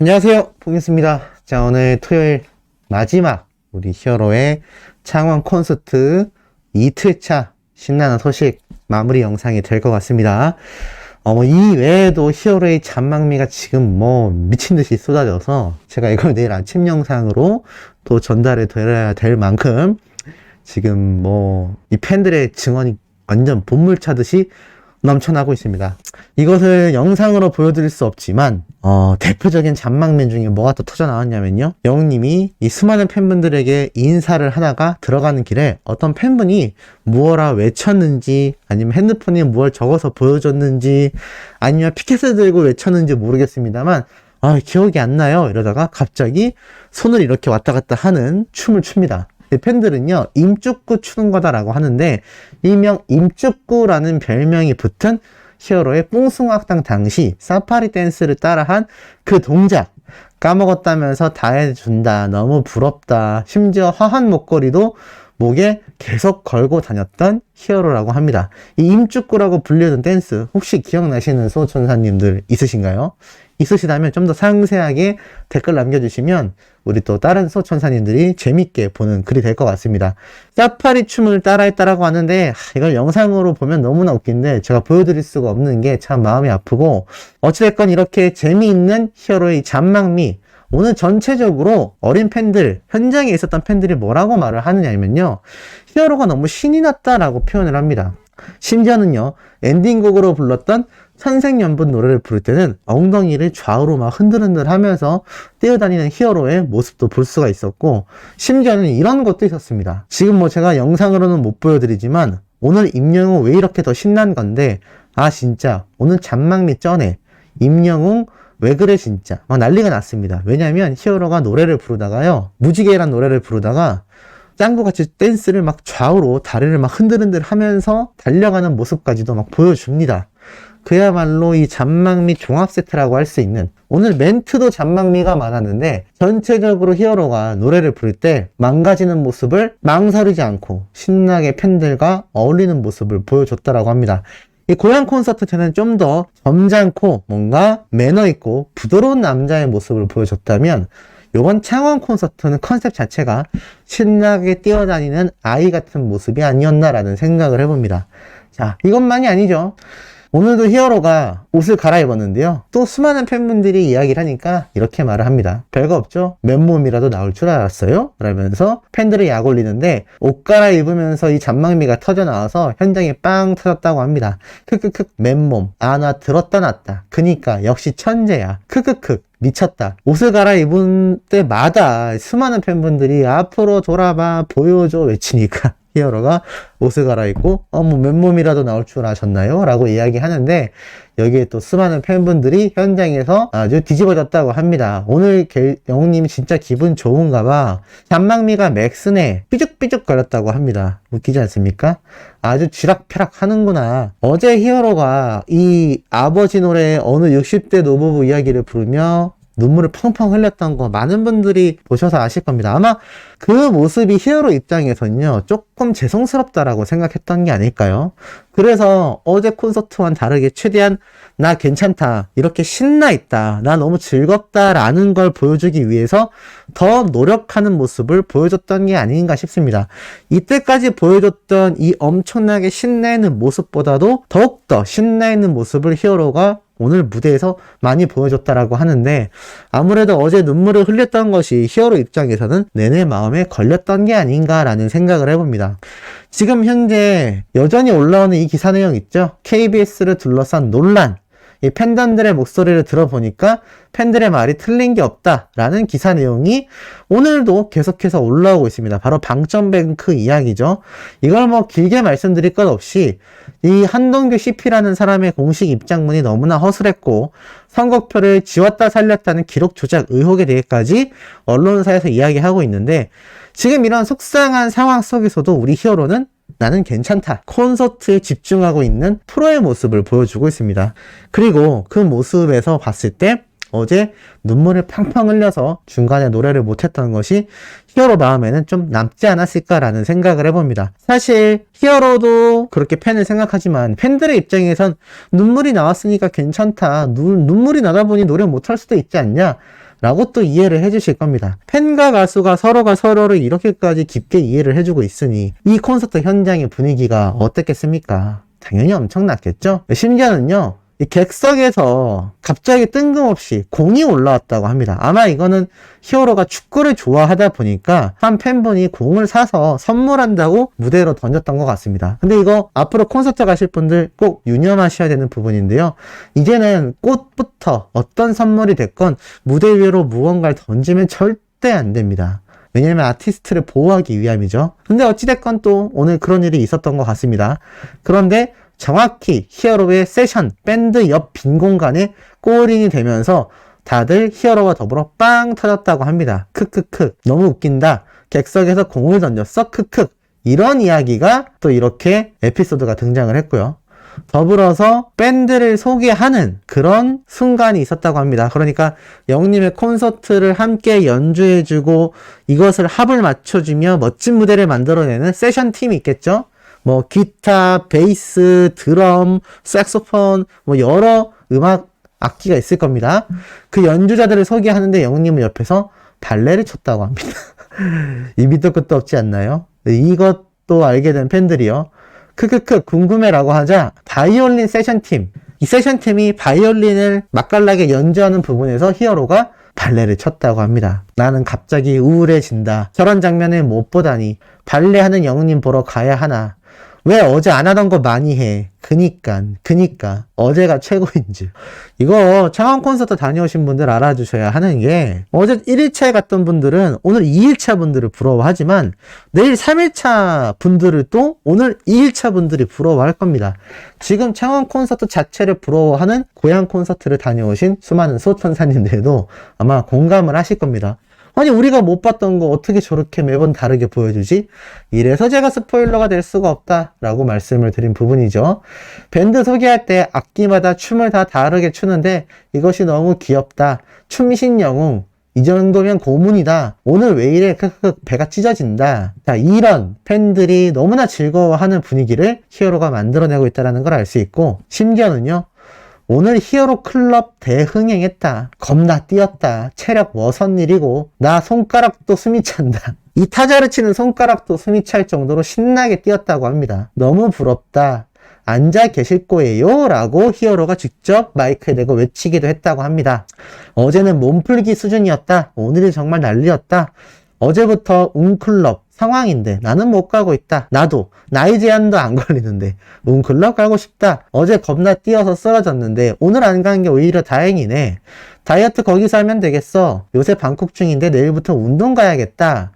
안녕하세요, 봉인스입니다. 자, 오늘 토요일 마지막 우리 히어로의 창원 콘서트 이틀차 신나는 소식 마무리 영상이 될 것 같습니다. 이 외에도 히어로의 잔망미가 지금 미친듯이 쏟아져서 제가 이걸 내일 아침 영상으로 또 전달해 드려야 될 만큼 지금 이 팬들의 증언이 완전 본물 차듯이 넘쳐나고 있습니다. 이것을 영상으로 보여드릴 수 없지만 대표적인 잔망맨 중에 뭐가 또 터져 나왔냐면요, 영웅님이 이 수많은 팬분들에게 인사를 하다가 들어가는 길에 어떤 팬분이 무엇라 외쳤는지, 아니면 핸드폰에 무엇 적어서 보여줬는지, 아니면 피켓을 들고 외쳤는지 모르겠습니다만 기억이 안 나요. 이러다가 갑자기 손을 이렇게 왔다 갔다 하는 춤을 춥니다. 팬들은요, 임축구 추는 거다라고 하는데, 일명 임축구라는 별명이 붙은 히어로의 뽕숭아학당 당시 사파리 댄스를 따라한 그 동작, 까먹었다면서 다 해준다, 너무 부럽다, 심지어 화한 목걸이도 목에 계속 걸고 다녔던 히어로라고 합니다. 이 임축구라고 불리는 댄스 혹시 기억나시는 소천사님들 있으신가요? 있으시다면 좀 더 상세하게 댓글 남겨주시면 우리 또 다른 소천사님들이 재밌게 보는 글이 될 것 같습니다. 사파리 춤을 따라했다라고 하는데 이걸 영상으로 보면 너무나 웃긴데 제가 보여드릴 수가 없는 게 참 마음이 아프고, 어찌됐건 이렇게 재미있는 히어로의 잔망미, 오늘 전체적으로 어린 팬들, 현장에 있었던 팬들이 뭐라고 말을 하느냐면요, 히어로가 너무 신이 났다라고 표현을 합니다. 심지어는요, 엔딩곡으로 불렀던 천생연분 노래를 부를 때는 엉덩이를 좌우로 막 흔들흔들 하면서 뛰어다니는 히어로의 모습도 볼 수가 있었고, 심지어는 이런 것도 있었습니다. 지금 제가 영상으로는 못 보여드리지만 오늘 임영웅 왜 이렇게 더 신난 건데, 진짜 오늘 잔망미 쩌네, 임영웅 왜 그래 진짜 난리가 났습니다. 왜냐면 히어로가 노래를 부르다가요, 무지개란 노래를 부르다가 짱구같이 댄스를 막 좌우로 다리를 막 흔들흔들 하면서 달려가는 모습까지도 막 보여줍니다. 그야말로 이 잔망미 종합 세트라고 할 수 있는, 오늘 멘트도 잔망미가 많았는데 전체적으로 히어로가 노래를 부를 때 망가지는 모습을 망설이지 않고 신나게 팬들과 어울리는 모습을 보여줬다라고 합니다. 이 고향 콘서트 때는 좀 더 점잖고 뭔가 매너 있고 부드러운 남자의 모습을 보여줬다면, 이번 창원 콘서트는 컨셉 자체가 신나게 뛰어다니는 아이 같은 모습이 아니었나라는 생각을 해봅니다. 자, 이것만이 아니죠. 오늘도 히어로가 옷을 갈아입었는데요, 또 수많은 팬분들이 이야기를 하니까 이렇게 말을 합니다. 별거 없죠? 맨몸이라도 나올 줄 알았어요? 라면서 팬들을 약 올리는데, 옷 갈아입으면서 이 잔망미가 터져 나와서 현장에 빵 터졌다고 합니다. 크크크 맨몸, 나 들었다 놨다, 그니까 역시 천재야, 크크크 미쳤다. 옷을 갈아입은 때마다 수많은 팬분들이 앞으로 돌아봐 보여줘 외치니까 히어로가 옷을 갈아입고 맨몸이라도 나올 줄 아셨나요? 라고 이야기하는데, 여기에 또 수많은 팬분들이 현장에서 아주 뒤집어졌다고 합니다. 오늘 영웅님이 진짜 기분 좋은가 봐, 잔망미가 맥스네, 삐죽삐죽 거렸다고 합니다. 웃기지 않습니까? 아주 쥐락펴락 하는구나. 어제 히어로가 이 아버지 노래 어느 60대 노부부 이야기를 부르며 눈물을 펑펑 흘렸던 거 많은 분들이 보셔서 아실 겁니다. 아마 그 모습이 히어로 입장에서는요, 조금 죄송스럽다라고 생각했던 게 아닐까요? 그래서 어제 콘서트와는 다르게 최대한 나 괜찮다, 이렇게 신나 있다, 나 너무 즐겁다라는 걸 보여주기 위해서 더 노력하는 모습을 보여줬던 게 아닌가 싶습니다. 이때까지 보여줬던 이 엄청나게 신나있는 모습보다도 더욱더 신나있는 모습을 히어로가 오늘 무대에서 많이 보여줬다라고 하는데, 아무래도 어제 눈물을 흘렸던 것이 히어로 입장에서는 내내 마음에 걸렸던 게 아닌가라는 생각을 해봅니다. 지금 현재 여전히 올라오는 이 기사 내용 있죠? KBS를 둘러싼 논란, 이 팬덤들의 목소리를 들어보니까 팬들의 말이 틀린 게 없다라는 기사 내용이 오늘도 계속해서 올라오고 있습니다. 바로 방점뱅크 이야기죠. 이걸 길게 말씀드릴 것 없이, 이 한동규 CP라는 사람의 공식 입장문이 너무나 허술했고 선곡표를 지웠다 살렸다는 기록 조작 의혹에 대해까지 언론사에서 이야기하고 있는데, 지금 이런 속상한 상황 속에서도 우리 히어로는 나는 괜찮다, 콘서트에 집중하고 있는 프로의 모습을 보여주고 있습니다. 그리고 그 모습에서 봤을 때 어제 눈물을 팡팡 흘려서 중간에 노래를 못했던 것이 히어로 마음에는 좀 남지 않았을까라는 생각을 해봅니다. 사실 히어로도 그렇게 팬을 생각하지만 팬들의 입장에선 눈물이 나왔으니까 괜찮다, 눈물이 나다 보니 노래 못할 수도 있지 않냐, 라고 또 이해를 해주실 겁니다. 팬과 가수가 서로가 서로를 이렇게까지 깊게 이해를 해주고 있으니 이 콘서트 현장의 분위기가 어땠겠습니까? 당연히 엄청났겠죠? 심지어는요, 이 객석에서 갑자기 뜬금없이 공이 올라왔다고 합니다. 아마 이거는 히어로가 축구를 좋아하다 보니까 한 팬분이 공을 사서 선물한다고 무대로 던졌던 것 같습니다. 근데 이거 앞으로 콘서트 가실 분들 꼭 유념하셔야 되는 부분인데요. 이제는 꽃부터 어떤 선물이 됐건 무대 위로 무언가를 던지면 절대 안 됩니다. 왜냐면 아티스트를 보호하기 위함이죠. 근데 어찌됐건 또 오늘 그런 일이 있었던 것 같습니다. 그런데 정확히 히어로의 세션, 밴드 옆 빈 공간에 골인이 되면서 다들 히어로와 더불어 빵 터졌다고 합니다. 크크크. 너무 웃긴다. 객석에서 공을 던졌어? 크크. 이런 이야기가 또 이렇게 에피소드가 등장을 했고요. 더불어서 밴드를 소개하는 그런 순간이 있었다고 합니다. 그러니까 영님의 콘서트를 함께 연주해주고 이것을 합을 맞춰주며 멋진 무대를 만들어내는 세션 팀이 있겠죠? 뭐 기타, 베이스, 드럼, 색소폰, 뭐 여러 음악 악기가 있을 겁니다. 그 연주자들을 소개하는데 영님은 옆에서 발레를 쳤다고 합니다. 이 밑도 끝도 없지 않나요? 이것도 알게 된 팬들이요. 크크크 궁금해라고 하자 바이올린 세션팀, 이 세션팀이 바이올린을 맛깔나게 연주하는 부분에서 히어로가 발레를 쳤다고 합니다. 나는 갑자기 우울해진다. 저런 장면을 못 보다니. 발레하는 영님 보러 가야 하나. 왜 어제 안 하던 거 많이 해. 그니까 어제가 최고인지. 이거 창원 콘서트 다녀오신 분들 알아주셔야 하는 게, 어제 1일차에 갔던 분들은 오늘 2일차 분들을 부러워하지만 내일 3일차 분들을 또 오늘 2일차 분들이 부러워할 겁니다. 지금 창원 콘서트 자체를 부러워하는 고향 콘서트를 다녀오신 수많은 소천사님들도 아마 공감을 하실 겁니다. 아니 우리가 못 봤던 거 어떻게 저렇게 매번 다르게 보여주지? 이래서 제가 스포일러가 될 수가 없다 라고 말씀을 드린 부분이죠. 밴드 소개할 때 악기마다 춤을 다 다르게 추는데 이것이 너무 귀엽다. 춤신 영웅, 이 정도면 고문이다. 오늘 왜 이래? 배가 찢어진다. 자, 이런 팬들이 너무나 즐거워하는 분위기를 히어로가 만들어내고 있다는 걸 알 수 있고, 심지어는요, 오늘 히어로 클럽 대흥행했다. 겁나 뛰었다. 체력 뭐선 일이고 나 손가락도 숨이 찬다. 이 타자를 치는 손가락도 숨이 찰 정도로 신나게 뛰었다고 합니다. 너무 부럽다. 앉아 계실 거예요 라고 히어로가 직접 마이크에 대고 외치기도 했다고 합니다. 어제는 몸풀기 수준이었다. 오늘이 정말 난리였다. 어제부터 웅클럽 상황인데 나는 못 가고 있다. 나도 나이 제한도 안 걸리는데 웅클럽 가고 싶다. 어제 겁나 뛰어서 쓰러졌는데 오늘 안 간 게 오히려 다행이네. 다이어트 거기서 하면 되겠어. 요새 방콕 중인데 내일부터 운동 가야겠다.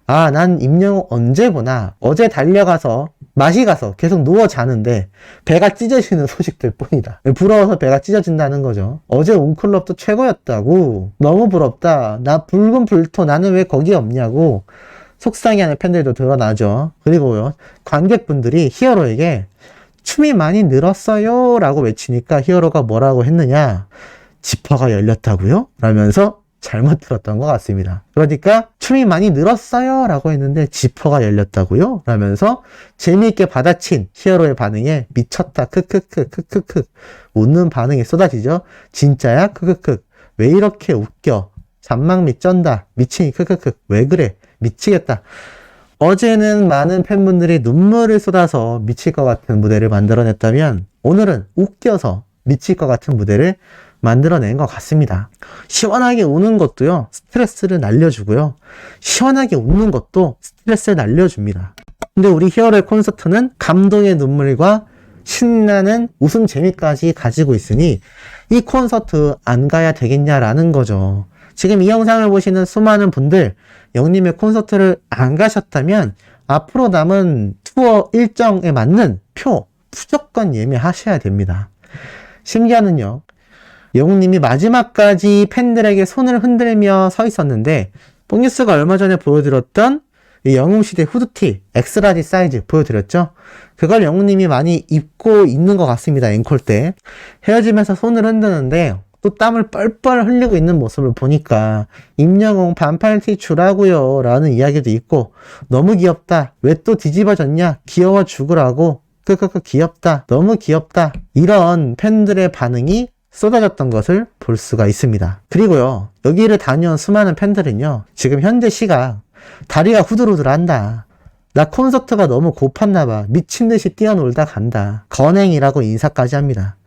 아, 난 임영웅 언제 보나. 어제 달려가서 맛이 가서 계속 누워 자는데 배가 찢어지는 소식들 뿐이다. 부러워서 배가 찢어진다는 거죠. 어제 웅클럽도 최고였다고. 너무 부럽다. 나 붉은 불토 나는 왜 거기 없냐고 속상해하는 팬들도 드러나죠. 그리고요, 관객분들이 히어로에게 춤이 많이 늘었어요 라고 외치니까 히어로가 뭐라고 했느냐, 지퍼가 열렸다고요? 라면서 잘못 들었던 것 같습니다. 그러니까 춤이 많이 늘었어요 라고 했는데 지퍼가 열렸다고요? 라면서 재미있게 받아친 히어로의 반응에 미쳤다 크크크 웃는 반응이 쏟아지죠. 진짜야? 크크크 왜 이렇게 웃겨? 잔망미 쩐다 미치니 크크크 왜 그래? 미치겠다. 어제는 많은 팬분들이 눈물을 쏟아서 미칠 것 같은 무대를 만들어냈다면 오늘은 웃겨서 미칠 것 같은 무대를 만들어낸 것 같습니다. 시원하게 우는 것도요, 스트레스를 날려주고요. 시원하게 웃는 것도 스트레스를 날려줍니다. 근데 우리 히어로의 콘서트는 감동의 눈물과 신나는 웃음 재미까지 가지고 있으니 이 콘서트 안 가야 되겠냐라는 거죠. 지금 이 영상을 보시는 수많은 분들, 영님의 콘서트를 안 가셨다면 앞으로 남은 투어 일정에 맞는 표 무조건 예매하셔야 됩니다. 심지어는요, 영웅님이 마지막까지 팬들에게 손을 흔들며 서 있었는데, 뽕뉴스가 얼마 전에 보여드렸던 이 영웅시대 후드티 엑스라지 사이즈 보여드렸죠? 그걸 영웅님이 많이 입고 있는 것 같습니다. 앵콜 때 헤어지면서 손을 흔드는데 또 땀을 뻘뻘 흘리고 있는 모습을 보니까 임영웅 반팔티 주라고요 라는 이야기도 있고, 너무 귀엽다, 왜 또 뒤집어졌냐, 귀여워 죽으라고, 크크크 귀엽다, 너무 귀엽다, 이런 팬들의 반응이 쏟아졌던 것을 볼 수가 있습니다. 그리고요, 여기를 다녀온 수많은 팬들은요, 지금 현재 시각 다리가 후들후들한다. 나 콘서트가 너무 고팠나봐. 미친듯이 뛰어놀다 간다. 건행이라고 인사까지 합니다.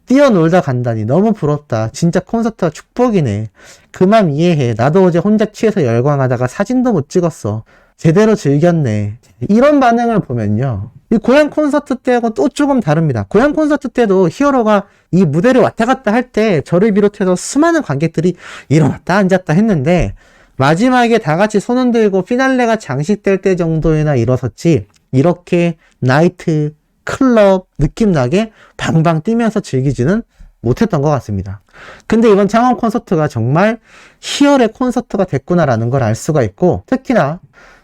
뛰어놀다 간다니 너무 부럽다. 진짜 콘서트가 축복이네. 그 맘 이해해. 나도 어제 혼자 취해서 열광하다가 사진도 못 찍었어. 제대로 즐겼네. 이런 반응을 보면요, 이 고향 콘서트 때하고 또 조금 다릅니다. 고향 콘서트 때도 히어로가 이 무대를 왔다 갔다 할 때 저를 비롯해서 수많은 관객들이 일어났다 앉았다 했는데, 마지막에 다 같이 손 흔들고 피날레가 장식될 때 정도에나 일어섰지, 이렇게 나이트, 클럽 느낌 나게 방방 뛰면서 즐기지는 못했던 것 같습니다. 근데 이번 창원 콘서트가 정말 희열의 콘서트가 됐구나라는 걸 알 수가 있고, 특히나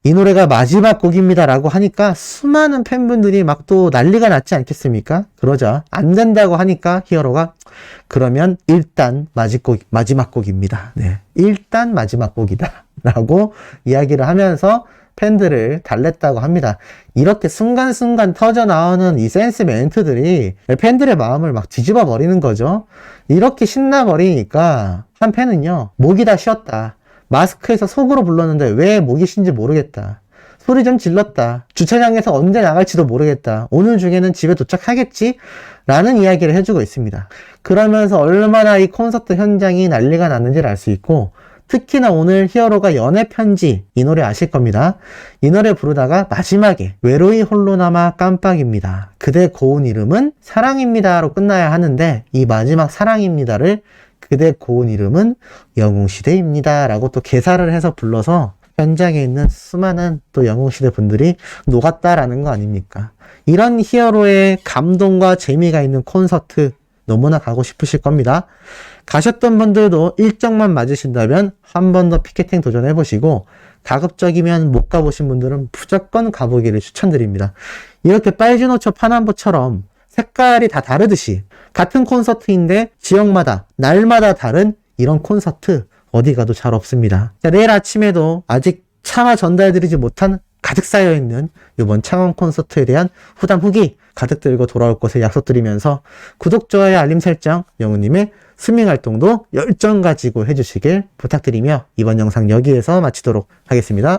이 노래가 마지막 곡입니다 라고 하니까 수많은 팬분들이 막 또 난리가 났지 않겠습니까? 그러자 안 된다고 하니까 히어로가 그러면 일단 마지막 곡입니다. 네, 일단 마지막 곡이다 라고 이야기를 하면서 팬들을 달랬다고 합니다. 이렇게 순간순간 터져 나오는 이 센스 멘트들이 팬들의 마음을 막 뒤집어 버리는 거죠. 이렇게 신나 버리니까 한 팬은요, 목이 다 쉬었다. 마스크에서 속으로 불렀는데 왜 목이 쉰지 모르겠다. 소리 좀 질렀다. 주차장에서 언제 나갈지도 모르겠다. 오늘 중에는 집에 도착하겠지? 라는 이야기를 해주고 있습니다. 그러면서 얼마나 이 콘서트 현장이 난리가 났는지를 알 수 있고, 특히나 오늘 히어로가 연애편지, 이 노래 아실 겁니다. 이 노래 부르다가 마지막에 외로이 홀로 남아 깜빡입니다. 그대 고운 이름은 사랑입니다로 끝나야 하는데, 이 마지막 사랑입니다를 그대 고운 이름은 영웅시대입니다 라고 또 개사를 해서 불러서 현장에 있는 수많은 또 영웅시대 분들이 녹았다라는 거 아닙니까? 이런 히어로의 감동과 재미가 있는 콘서트 너무나 가고 싶으실 겁니다. 가셨던 분들도 일정만 맞으신다면 한 번 더 피켓팅 도전해보시고, 가급적이면 못 가보신 분들은 무조건 가보기를 추천드립니다. 이렇게 빨주노초 파남보처럼 색깔이 다 다르듯이 같은 콘서트인데 지역마다 날마다 다른 이런 콘서트 어디 가도 잘 없습니다. 자, 내일 아침에도 아직 차마 전달드리지 못한 가득 쌓여있는 이번 창원 콘서트에 대한 후담 후기 가득 들고 돌아올 것을 약속드리면서 구독, 좋아요, 알림 설정, 영우님의 스밍 활동도 열정 가지고 해주시길 부탁드리며 이번 영상 여기에서 마치도록 하겠습니다.